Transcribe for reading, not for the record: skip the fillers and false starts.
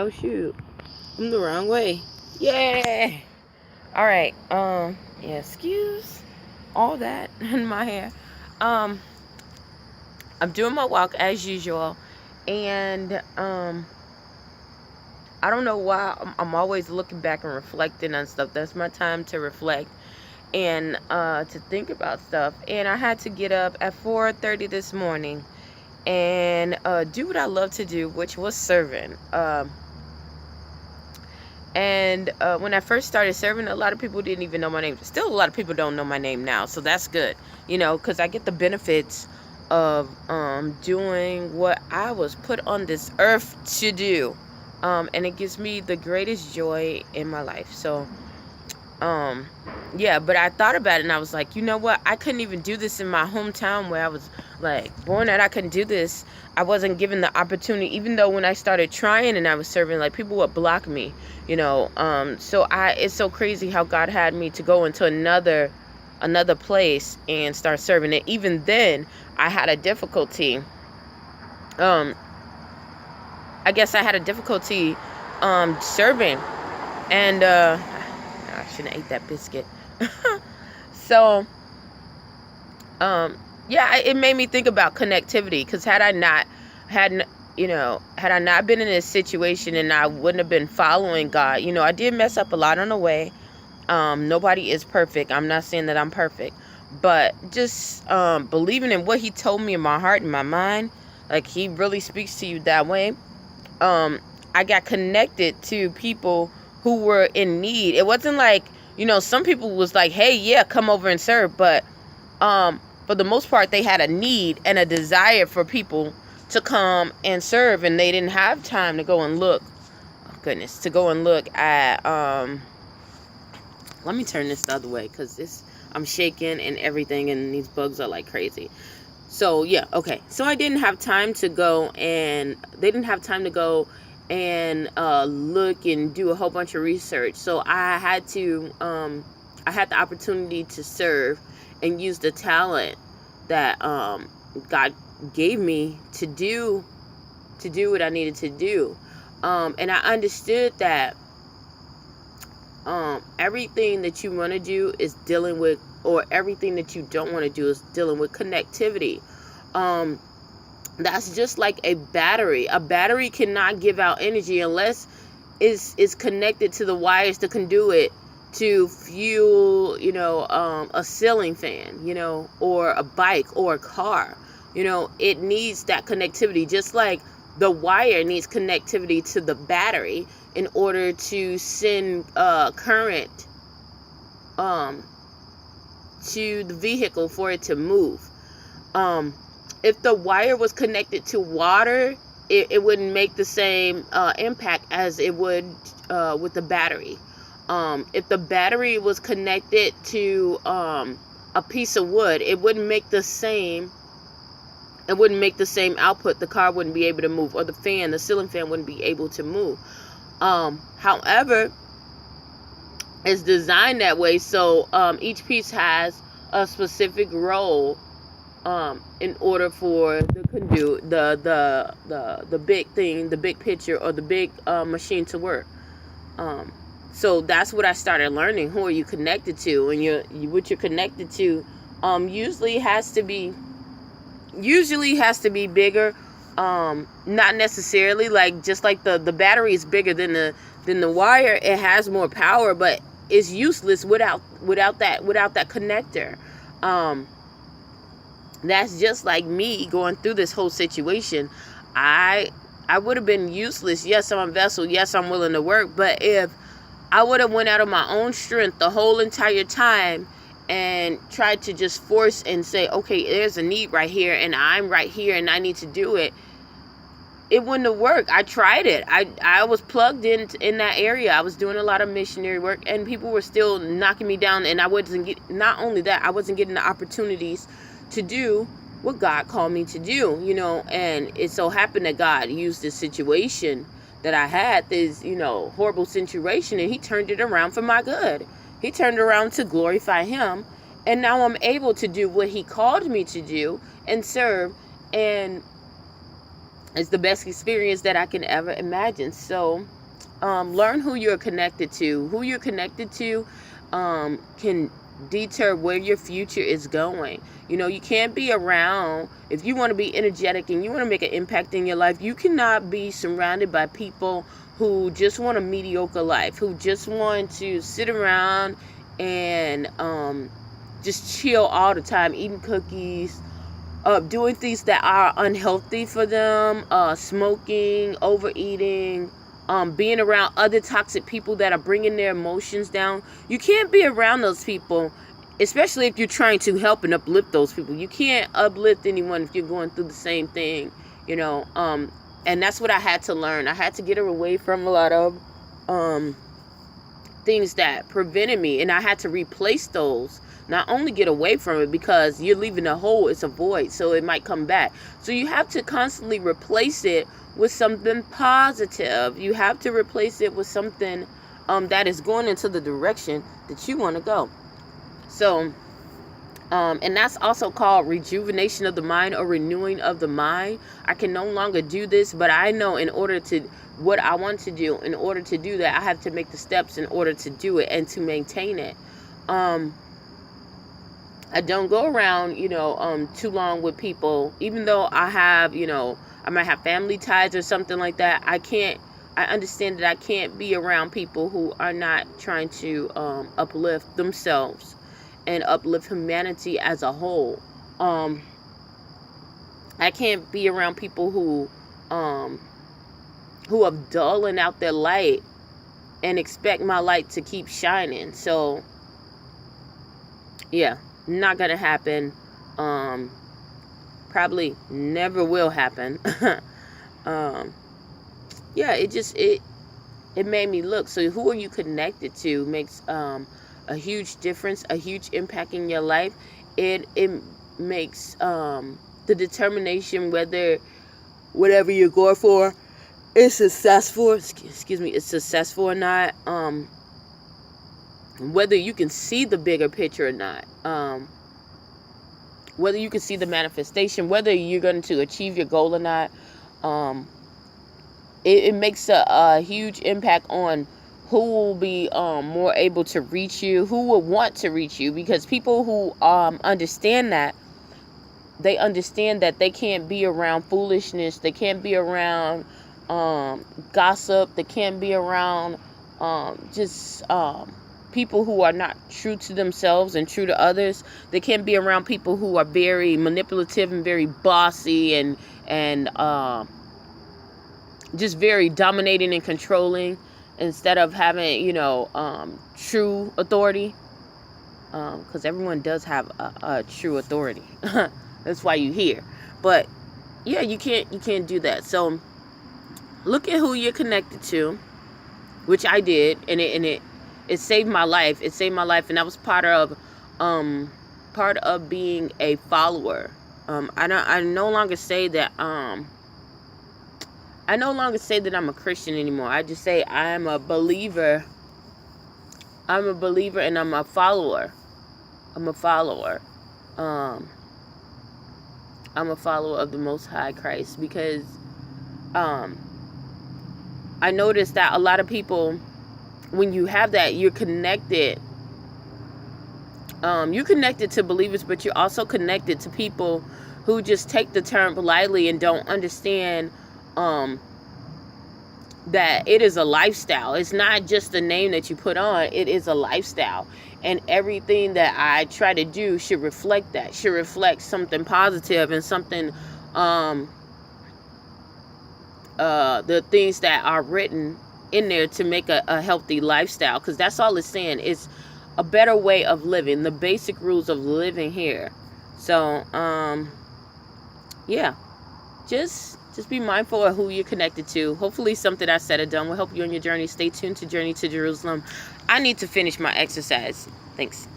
Oh shoot, I'm the wrong way. Yeah. All right. Yeah. Excuse all that in my hair. Um. I'm doing my walk as usual, and I don't know why I'm always looking back and reflecting on stuff. That's my time to reflect and to think about stuff. And I had to get up at 4:30 this morning and do what I love to do, which was serving. And when I first started serving, a lot of people didn't even know my name. Still, a lot of people don't know my name now, so that's good, because I get the benefits of doing what I was put on this earth to do, and it gives me the greatest joy in my life. So, um, yeah, but I thought about it and I was like, you know what? I couldn't even do this in my hometown where I was like born at. I couldn't do this. I wasn't given the opportunity, even though when I started trying and I was serving, like people would block me. So it's so crazy how God had me to go into another place and start serving it. Even then, I had a difficulty. I guess I had a difficulty serving, and I shouldn't have ate that biscuit. So, yeah, it made me think about connectivity, because had I not been in this situation and I wouldn't have been following God, I did mess up a lot on the way. Nobody is perfect. I'm not saying that I'm perfect, but just believing in what He told me in my heart and my mind, like He really speaks to you that way. I got connected to people who were in need. It wasn't like, some people was like, hey, yeah, come over and serve, but for the most part, they had a need and a desire for people to come and serve, and they didn't have time to go and look. Oh, goodness, to go and look at. Let me turn this the other way, because I'm shaking and everything, and these bugs are like crazy. So yeah, okay. So I didn't have time to go, and they didn't have time to go and look and do a whole bunch of research. So I had the opportunity to serve and use the talent that God gave me to do what I needed to do. And I understood that everything that you want to do is dealing with, or everything that you don't want to do is dealing with connectivity. That's just like a battery. A battery cannot give out energy unless it's connected to the wires, the conduit, to fuel, a ceiling fan, or a bike or a car. It needs that connectivity, just like the wire needs connectivity to the battery in order to send current to the vehicle for it to move. If the wire was connected to water, it wouldn't make the same impact as it would with the battery. If the battery was connected to a piece of wood, it wouldn't make the same output. The car wouldn't be able to move, or the ceiling fan wouldn't be able to move. However, it's designed that way, so each piece has a specific role in order for the conduit, the big thing, the big picture, or the big machine to work. So that's what I started learning. Who are you connected to? And what you're connected to usually has to be bigger. Not necessarily, like, just like the battery is bigger than the wire. It has more power, but it's useless without that connector. That's just like me going through this whole situation. I would have been useless. Yes, I'm a vessel. Yes, I'm willing to work. But if I would have went out of my own strength the whole entire time and tried to just force and say, okay, there's a need right here, and I'm right here, and I need to do it, it wouldn't have worked. I tried it. I was plugged in that area. I was doing a lot of missionary work, and people were still knocking me down, and I wasn't getting the opportunities to do what God called me to do, and it so happened that God used this situation that I had, this, horrible situation, and He turned it around for my good. He turned it around to glorify Him, and now I'm able to do what He called me to do and serve. And It's the best experience that I can ever imagine. So learn who you're connected to. Who you're connected to can deter where your future is going. You know, you can't be around, if you want to be energetic and you want to make an impact in your life, you cannot be surrounded by people who just want a mediocre life, who just want to sit around and just chill all the time, eating cookies, doing things that are unhealthy for them, smoking, overeating, being around other toxic people that are bringing their emotions down. You can't be around those people, especially if you're trying to help and uplift those people. You can't uplift anyone if you're going through the same thing, you know. And that's what I had to learn. I had to get away from a lot of things that prevented me, and I had to replace those. Not only get away from it, because you're leaving a hole, it's a void, so it might come back. So you have to constantly replace it with something positive. You have to replace it with something that is going into the direction that you want to go. So, and that's also called rejuvenation of the mind or renewing of the mind. I can no longer do this, but I know in order to, what I want to do, in order to do that, I have to make the steps in order to do it and to maintain it. I don't go around, too long with people, even though I have, I might have family ties or something like that. I understand that I can't be around people who are not trying to uplift themselves and uplift humanity as a whole. I can't be around people who are dulling out their light and expect my light to keep shining. So, yeah. Not gonna happen. Probably never will happen. Yeah, it made me look. So who are you connected to makes a huge difference, a huge impact in your life. It makes the determination whether whatever you're going for is successful. Is successful or not. Whether you can see the bigger picture or not, whether you can see the manifestation, whether you're going to achieve your goal or not, it makes a huge impact on who will be more able to reach you, who will want to reach you, because people who understand that, they understand that they can't be around foolishness, they can't be around gossip, they can't be around people who are not true to themselves and true to others. They can't be around people who are very manipulative and very bossy and just very dominating and controlling, instead of having, true authority. Because everyone does have a true authority. That's why you're here. But yeah, you can't do that. So look at who you're connected to, which I did, and it saved my life. It saved my life, and that was part of being a follower. I no longer say that I'm a Christian anymore. I just say I am a believer. I'm a believer and I'm a follower. I'm a follower. I'm a follower of the Most High Christ, because I noticed that a lot of people, when you have that, you're connected. You're connected to believers, but you're also connected to people who just take the term lightly and don't understand that it is a lifestyle. It's not just a name that you put on. It is a lifestyle. And everything that I try to do should reflect that. Should reflect something positive and something, the things that are written in there to make a healthy lifestyle, because that's all it's saying. It's a better way of living, the basic rules of living here. So yeah, just be mindful of who you're connected to. Hopefully something I said or done will help you on your journey. Stay tuned to Journey to Jerusalem. I need to finish my exercise. Thanks.